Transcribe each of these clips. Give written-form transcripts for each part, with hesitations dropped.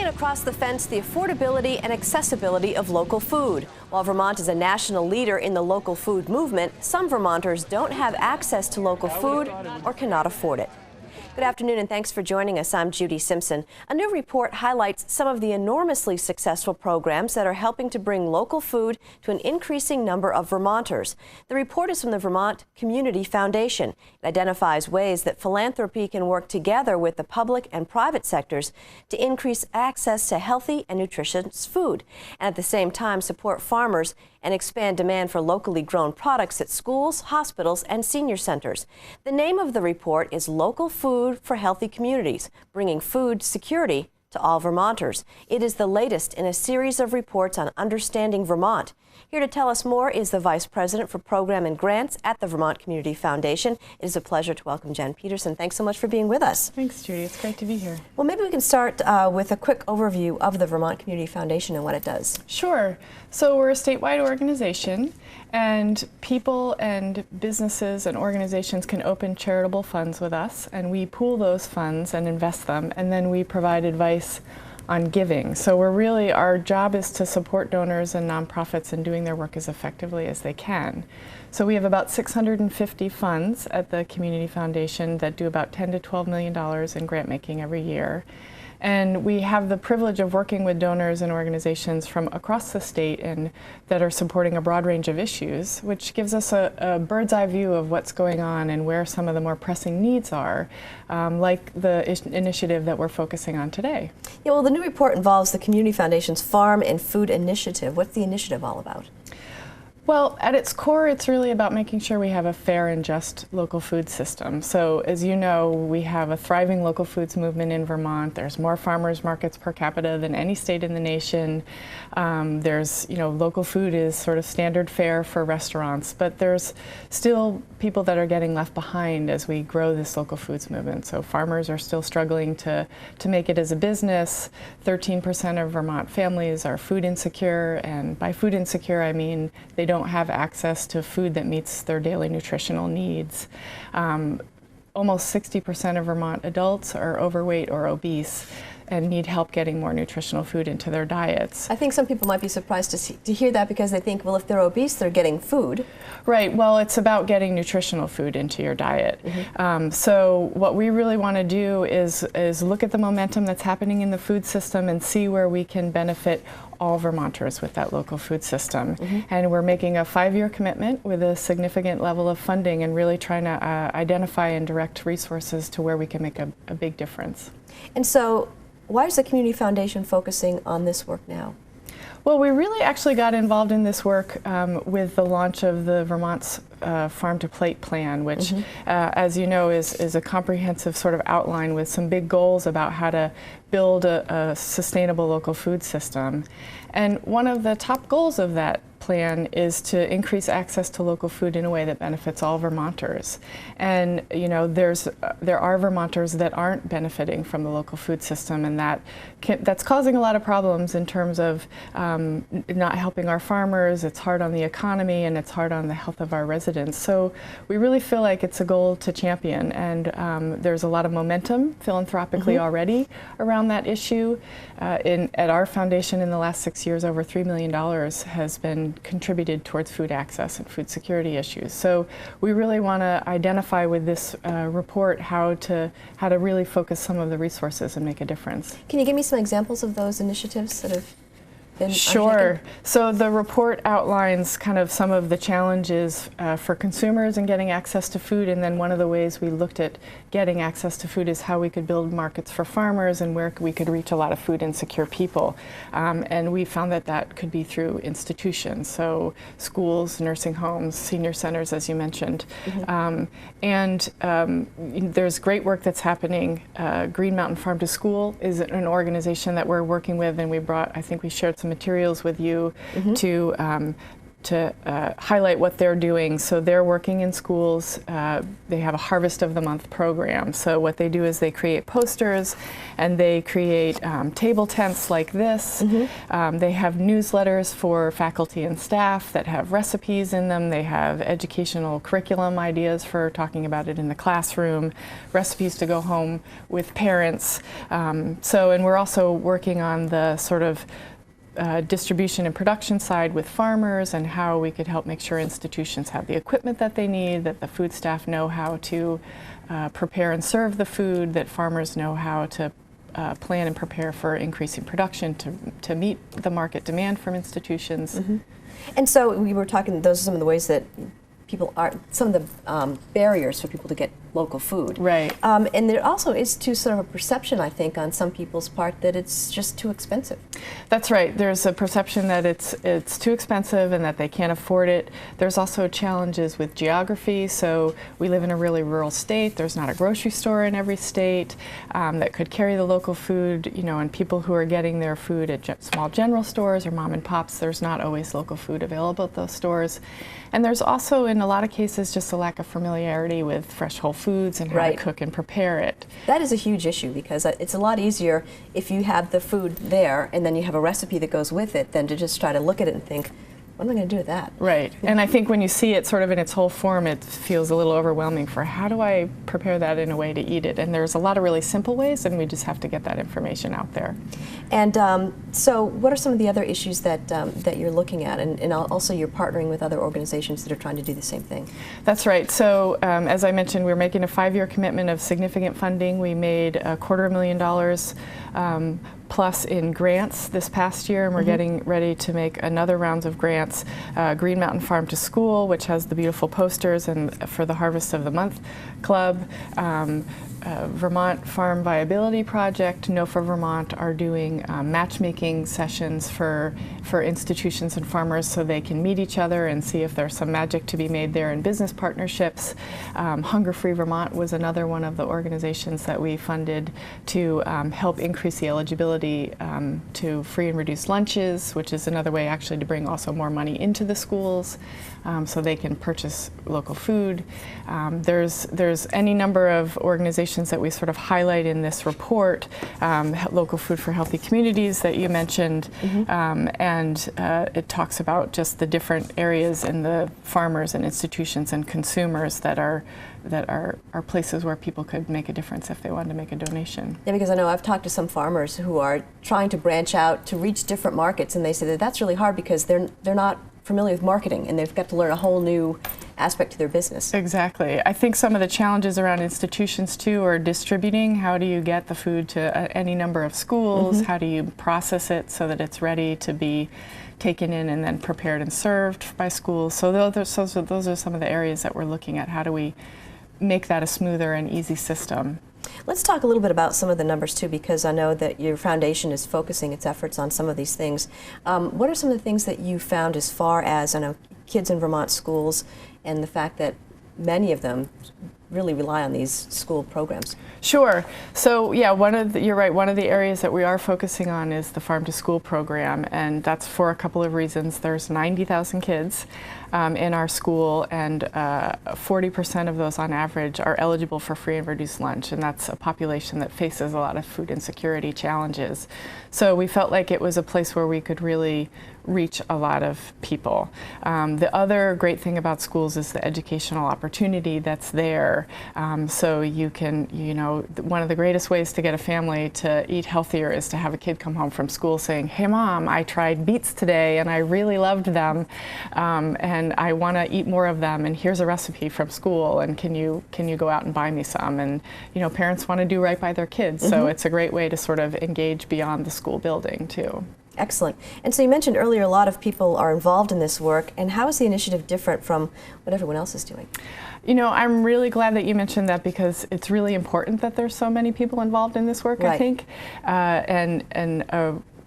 and across the fence, the affordability and accessibility of local food. While Vermont is a national leader in the local food movement, some Vermonters don't have access to local food or cannot afford it. Good afternoon and thanks for joining us. I'm Judy Simpson. A new report highlights some of the enormously successful programs that are helping to bring local food to an increasing number of Vermonters. The report is from the Vermont Community Foundation. It identifies ways that philanthropy can work together with the public and private sectors to increase access to healthy and nutritious food, and at the same time support farmers and expand demand for locally grown products at schools, hospitals, and senior centers. The name of the report is Local Food for Healthy Communities, bringing food security to all Vermonters. It is the latest in a series of reports on understanding Vermont. Here to tell us more is the Vice President for Program and Grants at the Vermont Community Foundation. It is a pleasure to welcome Jen Peterson. Thanks so much for being with us. Thanks, Judy. It's great to be here. Well, maybe we can start with a quick overview of the Vermont Community Foundation and what it does. Sure. So we're a statewide organization, and people and businesses and organizations can open charitable funds with us, and we pool those funds and invest them, and then we provide advice on giving. So our job is to support donors and nonprofits in doing their work as effectively as they can. So we have about 650 funds at the Community Foundation that do about $10 to $12 million in grant making every year. And we have the privilege of working with donors and organizations from across the state and that are supporting a broad range of issues, which gives us a bird's eye view of what's going on and where some of the more pressing needs are, like the initiative that we're focusing on today. Yeah, well, the new report involves the Community Foundation's Farm and Food Initiative. What's the initiative all about? Well, at its core, it's really about making sure we have a fair and just local food system. So, as you know, we have a thriving local foods movement in Vermont. There's more farmers markets per capita than any state in the nation. Local food is sort of standard fare for restaurants, but there's still people that are getting left behind as we grow this local foods movement. So farmers are still struggling to make it as a business. 13% of Vermont families are food insecure, and by food insecure, I mean they don't have access to food that meets their daily nutritional needs. Almost 60% of Vermont adults are overweight or obese and need help getting more nutritional food into their diets. I think some people might be surprised to hear that because they think, well, if they're obese, they're getting food. Right. Well, it's about getting nutritional food into your diet. Mm-hmm. So what we really want to do is look at the momentum that's happening in the food system and see where we can benefit all Vermonters with that local food system. Mm-hmm. And we're making a 5-year commitment with a significant level of funding and really trying to identify and direct resources to where we can make a big difference. And so, why is the Community Foundation focusing on this work now? Well, we really actually got involved in this work with the launch of the Vermont's Farm to Plate plan, which, mm-hmm. As you know, is a comprehensive sort of outline with some big goals about how to build a sustainable local food system. And one of the top goals of that plan is to increase access to local food in a way that benefits all Vermonters. And there are Vermonters that aren't benefiting from the local food system, and that's causing a lot of problems in terms of not helping our farmers. It's hard on the economy and it's hard on the health of our residents. So we really feel like it's a goal to champion, and there's a lot of momentum philanthropically mm-hmm. already around that issue. At our foundation in the last 6 years, over $3 million has been contributed towards food access and food security issues. So we really want to identify with this report how to really focus some of the resources and make a difference. Can you give me some examples of those initiatives that have been Sure. undertaken? So the report outlines kind of some of the challenges for consumers in getting access to food, and then one of the ways we looked at getting access to food is how we could build markets for farmers and where we could reach a lot of food insecure people. And we found that could be through institutions, so schools, nursing homes, senior centers, as you mentioned. Mm-hmm. There's great work that's happening. Green Mountain Farm to School is an organization that we're working with, and I think we shared some materials with you mm-hmm. to highlight what they're doing. So they're working in schools. They have a Harvest of the Month program. So what they do is they create posters and they create table tents like this. They have newsletters for faculty and staff that have recipes in them. They have educational curriculum ideas for talking about it in the classroom, recipes to go home with parents. And we're also working on the sort of distribution and production side with farmers and how we could help make sure institutions have the equipment that they need, that the food staff know how to prepare and serve the food, that farmers know how to plan and prepare for increasing production to meet the market demand from institutions. And so we were talking, those are some of the ways that people are, some of the barriers for people to get local food. Right. And there also is too sort of a perception, I think, on some people's part that it's just too expensive. That's right. There's a perception that it's too expensive and that they can't afford it. There's also challenges with geography. So we live in a really rural state. There's not a grocery store in every state that could carry the local food, you know, and people who are getting their food at small general stores or mom and pops, there's not always local food available at those stores. And there's also, in a lot of cases, just a lack of familiarity with fresh whole foods and how to cook and prepare it. That is a huge issue because it's a lot easier if you have the food there and then you have a recipe that goes with it than to just try to look at it and think, what am I going to do with that? Right. And I think when you see it sort of in its whole form, it feels a little overwhelming for how do I prepare that in a way to eat it? And there's a lot of really simple ways, and we just have to get that information out there. And so what are some of the other issues that you're looking at? And also you're partnering with other organizations that are trying to do the same thing. That's right. So as I mentioned, we're making a 5-year commitment of significant funding. We made $250,000 plus in grants this past year, and we're getting ready to make another round of grants. Green Mountain Farm to School, which has the beautiful posters, and for the Harvest of the Month Club. Vermont Farm Viability Project, No for Vermont are doing matchmaking sessions for institutions and farmers so they can meet each other and see if there's some magic to be made there in business partnerships. Hunger Free Vermont was another one of the organizations that we funded to help increase the eligibility to free and reduced lunches, which is another way actually to bring also more money into the schools so they can purchase local food. There's any number of organizations that we sort of highlight in this report, Local Food for Healthy Communities that you mentioned, and it talks about just the different areas in the farmers and institutions and consumers that are places where people could make a difference if they wanted to make a donation. Yeah, because I know I've talked to some farmers who are trying to branch out to reach different markets, and they say that that's really hard because they're not familiar with marketing and they've got to learn a whole new aspect to their business. Exactly. I think some of the challenges around institutions too are distributing. How do you get the food to any number of schools? How do you process it so that it's ready to be taken in and then prepared and served by schools? So those are some of the areas that we're looking at. How do we make that a smoother and easy system? Let's talk a little bit about some of the numbers too, because I know that your foundation is focusing its efforts on some of these things. What are some of the things that you found as far as, I know, kids in Vermont schools and the fact that many of them really rely on these school programs? Sure. So yeah, you're right, one of the areas that we are focusing on is the Farm to School program, and that's for a couple of reasons. There's 90,000 kids in our school, and 40% of those on average are eligible for free and reduced lunch, and that's a population that faces a lot of food insecurity challenges. So we felt like it was a place where we could really reach a lot of people. The other great thing about schools is the educational opportunity that's there. So you can, one of the greatest ways to get a family to eat healthier is to have a kid come home from school saying, "Hey Mom, I tried beets today and I really loved them, and I want to eat more of them, and here's a recipe from school, and can you go out and buy me some?" And parents want to do right by their kids, so it's a great way to sort of engage beyond the school building too. Excellent. And so you mentioned earlier a lot of people are involved in this work, and how is the initiative different from what everyone else is doing? I'm really glad that you mentioned that, because it's really important that there's so many people involved in this work, I think. And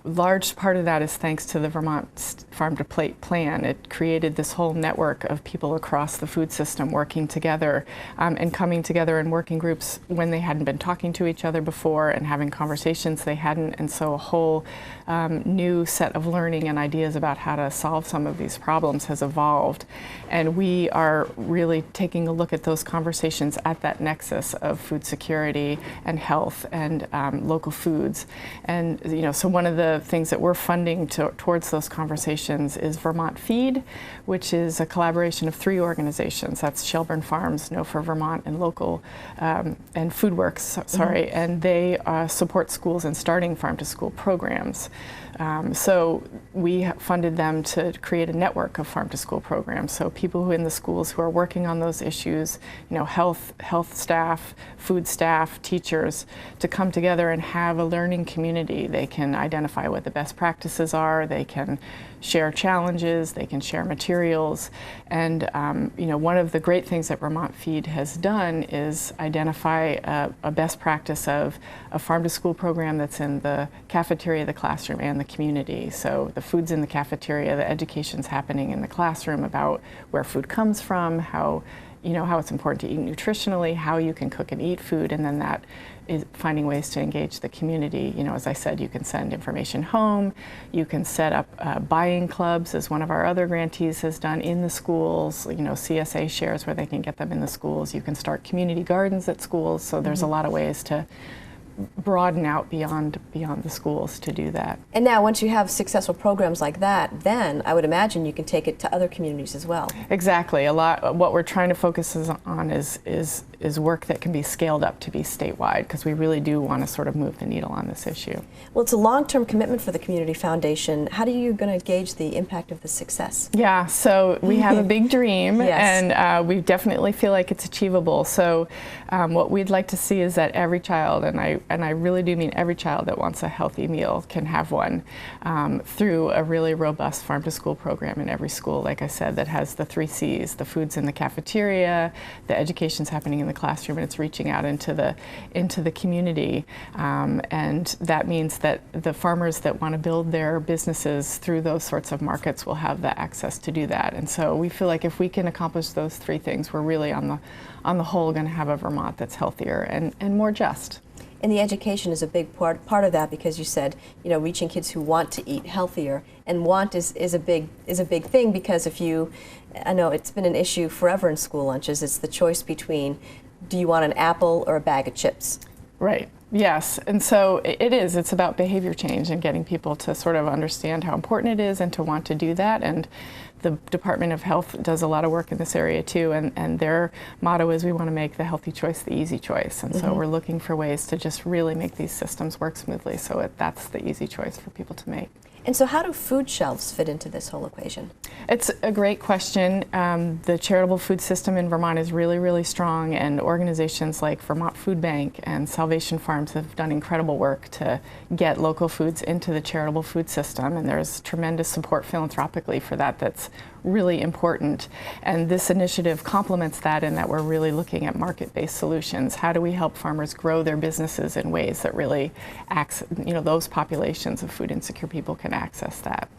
large part of that is thanks to the Vermont Farm to Plate plan. It created this whole network of people across the food system working together and coming together in working groups when they hadn't been talking to each other before and having conversations they hadn't. And so a whole new set of learning and ideas about how to solve some of these problems has evolved. And we are really taking a look at those conversations at that nexus of food security and health and local foods. And so one of the things that we're funding towards those conversations is Vermont Feed, which is a collaboration of 3 organizations. That's Shelburne Farms, No for Vermont, and Local, and FoodWorks, sorry, and they support schools in starting farm-to-school programs. So we funded them to create a network of farm-to-school programs. So people who in the schools who are working on those issues, health staff, food staff, teachers, to come together and have a learning community. They can identify what the best practices are. They can share challenges. They can share materials. And one of the great things that Vermont Feed has done is identify a best practice of a farm-to-school program that's in the cafeteria, the classroom, and the community. So the food's in the cafeteria, the education's happening in the classroom about where food comes from, how it's important to eat nutritionally, how you can cook and eat food, and then that is finding ways to engage the community. As I said, you can send information home, you can set up buying clubs, as one of our other grantees has done, in the schools, CSA shares where they can get them in the schools. You can start community gardens at schools, so there's a lot of ways to broaden out beyond the schools to do that. And now once you have successful programs like that, then I would imagine you can take it to other communities as well. Exactly. What we're trying to focus on is work that can be scaled up to be statewide, because we really do want to sort of move the needle on this issue. Well, it's a long-term commitment for the Community Foundation. How are you going to gauge the impact of the success? Yeah, so we have a big dream, yes. and we definitely feel like it's achievable. So what we'd like to see is that every child, and I really do mean every child that wants a healthy meal, can have one through a really robust farm-to-school program in every school, like I said, that has the 3 C's. The food's in the cafeteria, the education's happening in the classroom, and it's reaching out into the community. And that means that the farmers that want to build their businesses through those sorts of markets will have the access to do that. And so we feel like if we can accomplish those 3 things, we're really on the whole going to have a Vermont that's healthier and more just. And the education is a big part of that, because you said, reaching kids who want to eat healthier, and want is a big thing, because I know it's been an issue forever in school lunches. It's the choice between, do you want an apple or a bag of chips? Right. Yes, and so it's about behavior change and getting people to sort of understand how important it is and to want to do that. And the Department of Health does a lot of work in this area too, and their motto is we want to make the healthy choice the easy choice. And so we're looking for ways to just really make these systems work smoothly, so that's the easy choice for people to make. And so how do food shelves fit into this whole equation? It's a great question. The charitable food system in Vermont is really, really strong, and organizations like Vermont Food Bank and Salvation Farms have done incredible work to get local foods into the charitable food system, and there's tremendous support philanthropically for that that's really important. And this initiative complements that in that we're really looking at market-based solutions. How do we help farmers grow their businesses in ways that really those populations of food insecure people can access that?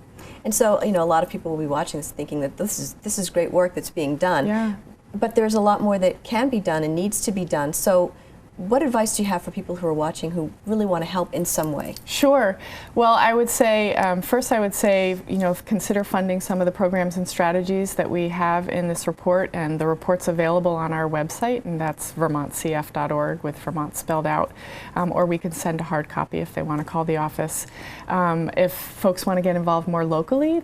And so, a lot of people will be watching this thinking that this is great work that's being done. Yeah. But there's a lot more that can be done and needs to be done. So what advice do you have for people who are watching who really want to help in some way? Sure. Well, I would say, first I would say, consider funding some of the programs and strategies that we have in this report, and the report's available on our website, and that's vermontcf.org with Vermont spelled out, or we can send a hard copy if they want to call the office. If folks want to get involved more locally,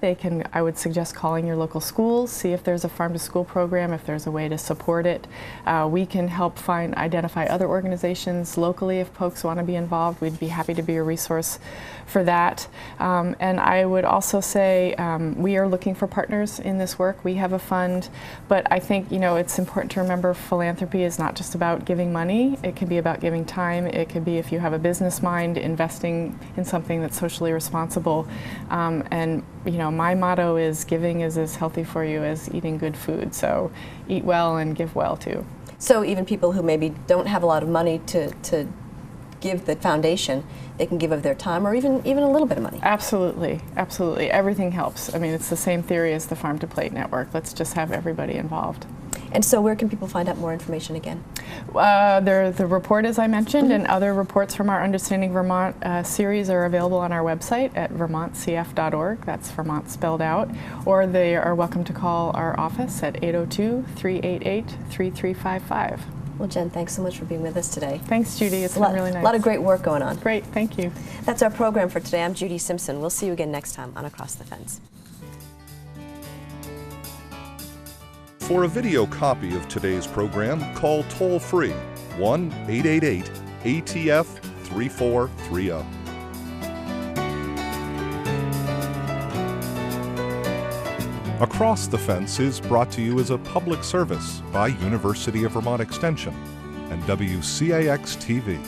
I would suggest calling your local schools, see if there's a farm-to-school program, if there's a way to support it. We can help identify other organizations locally if folks want to be involved. We'd be happy to be a resource for that. And I would also say we are looking for partners in this work. We have a fund, but I think it's important to remember philanthropy is not just about giving money. It can be about giving time. It could be, if you have a business mind, investing in something that's socially responsible. And my motto is giving is as healthy for you as eating good food. So eat well and give well too. So even people who maybe don't have a lot of money to give the foundation, they can give of their time or even a little bit of money. Absolutely, absolutely. Everything helps. I mean, it's the same theory as the Farm to Plate Network. Let's just have everybody involved. And so where can people find out more information again? The report, as I mentioned, and other reports from our Understanding Vermont series are available on our website at vermontcf.org. That's Vermont spelled out. Or they are welcome to call our office at 802-388-3355. Well, Jen, thanks so much for being with us today. Thanks, Judy. It's been really nice. A lot of great work going on. Great. Thank you. That's our program for today. I'm Judy Simpson. We'll see you again next time on Across the Fence. For a video copy of today's program, call toll-free 1-888-ATF-3430. Across the Fence is brought to you as a public service by University of Vermont Extension and WCAX-TV.